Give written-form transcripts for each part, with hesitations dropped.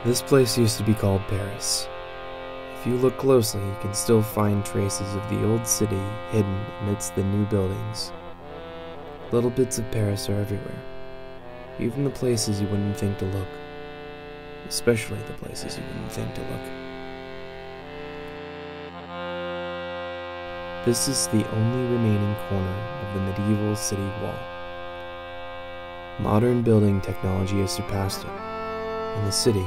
This place used to be called Paris. If you look closely, you can still find traces of the old city hidden amidst the new buildings. Little bits of Paris are everywhere, even the places you wouldn't think to look, especially the places you wouldn't think to look. This is the only remaining corner of the medieval city wall. Modern building technology has surpassed it, and the city,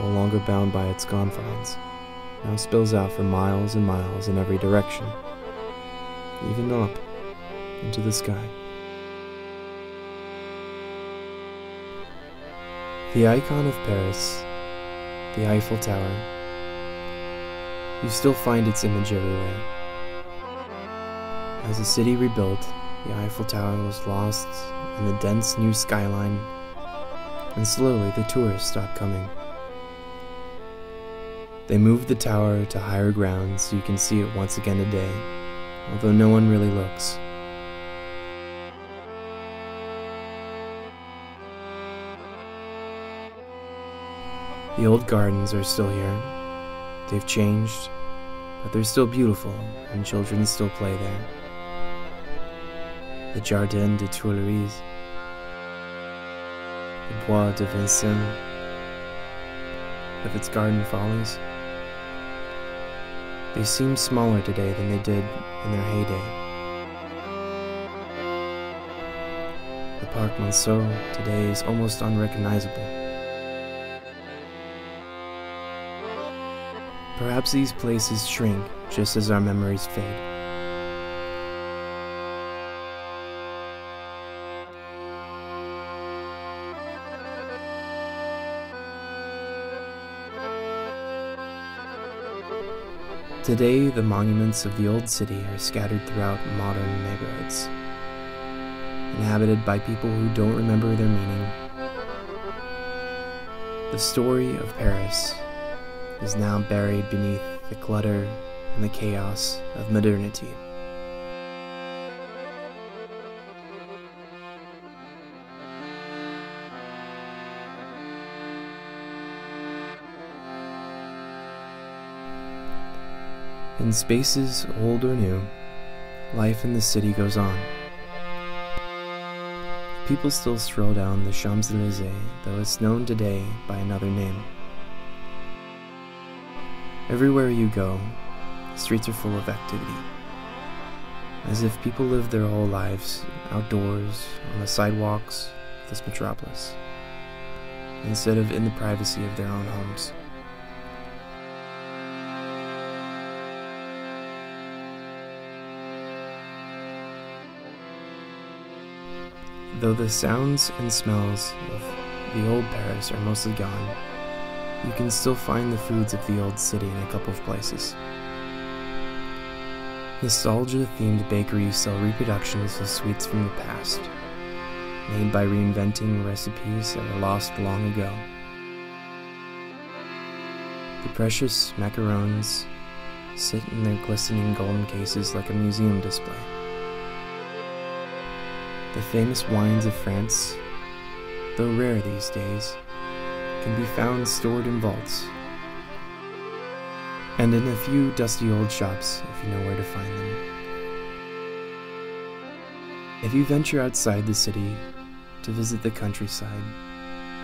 no longer bound by its confines, now spills out for miles and miles in every direction, even up into the sky. The icon of Paris, the Eiffel Tower, you still find its image everywhere. As the city rebuilt, the Eiffel Tower was lost in the dense new skyline, and slowly the tourists stopped coming. They moved the tower to higher ground so you can see it once again today, although no one really looks. The old gardens are still here. They've changed, but they're still beautiful, and children still play there. The Jardin des Tuileries, the Bois de Vincennes, with its garden follies. They seem smaller today than they did in their heyday. The Parc Monceau today is almost unrecognizable. Perhaps these places shrink just as our memories fade. Today, the monuments of the old city are scattered throughout modern neighborhoods, inhabited by people who don't remember their meaning. The story of Paris is now buried beneath the clutter and the chaos of modernity. In spaces old or new, life in the city goes on. People still stroll down the Champs-Élysées, though it's known today by another name. Everywhere you go, the streets are full of activity, as if people live their whole lives outdoors on the sidewalks of this metropolis, instead of in the privacy of their own homes. Though the sounds and smells of the old Paris are mostly gone, you can still find the foods of the old city in a couple of places. Nostalgia-themed bakeries sell reproductions of sweets from the past, made by reinventing recipes that were lost long ago. The precious macarons sit in their glistening golden cases like a museum display. The famous wines of France, though rare these days, can be found stored in vaults, and in a few dusty old shops if you know where to find them. If you venture outside the city to visit the countryside,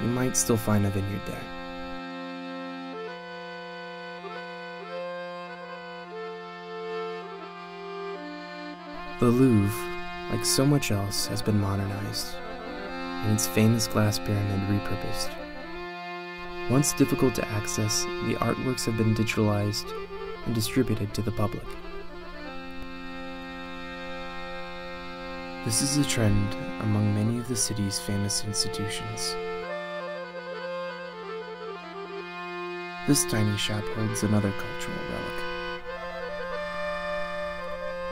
you might still find a vineyard there. The Louvre, like so much else, has been modernized, and its famous glass pyramid repurposed. Once difficult to access, the artworks have been digitalized and distributed to the public. This is a trend among many of the city's famous institutions. This tiny shop holds another cultural relic.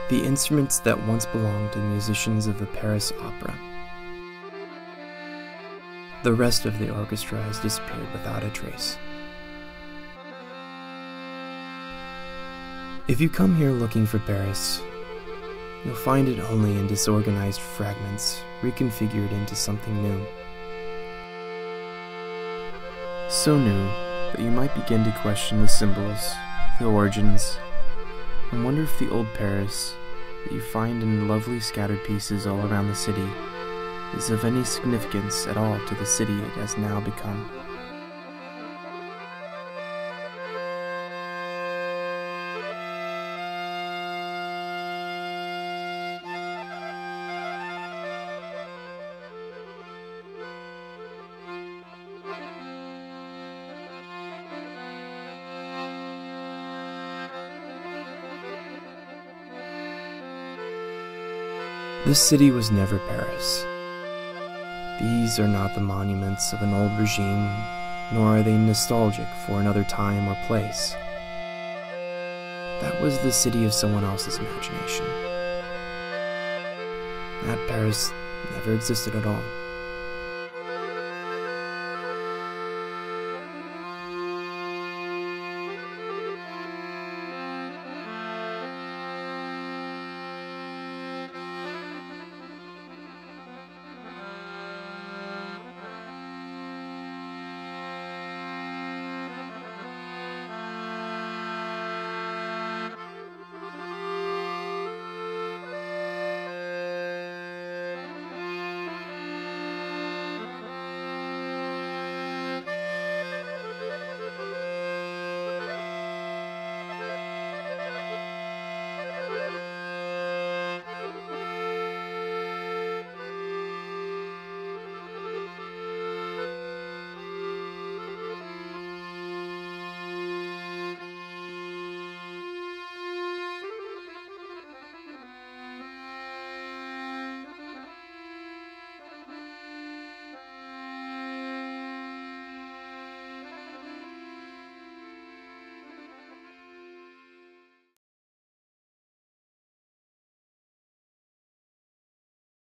The instruments that once belonged to musicians of the Paris Opera. The rest of the orchestra has disappeared without a trace. If you come here looking for Paris, you'll find it only in disorganized fragments reconfigured into something new. So new that you might begin to question the symbols, the origins, and wonder if the old Paris that you find in lovely scattered pieces all around the city is of any significance at all to the city it has now become. This city was never Paris. These are not the monuments of an old regime, nor are they nostalgic for another time or place. That was the city of someone else's imagination. That Paris never existed at all.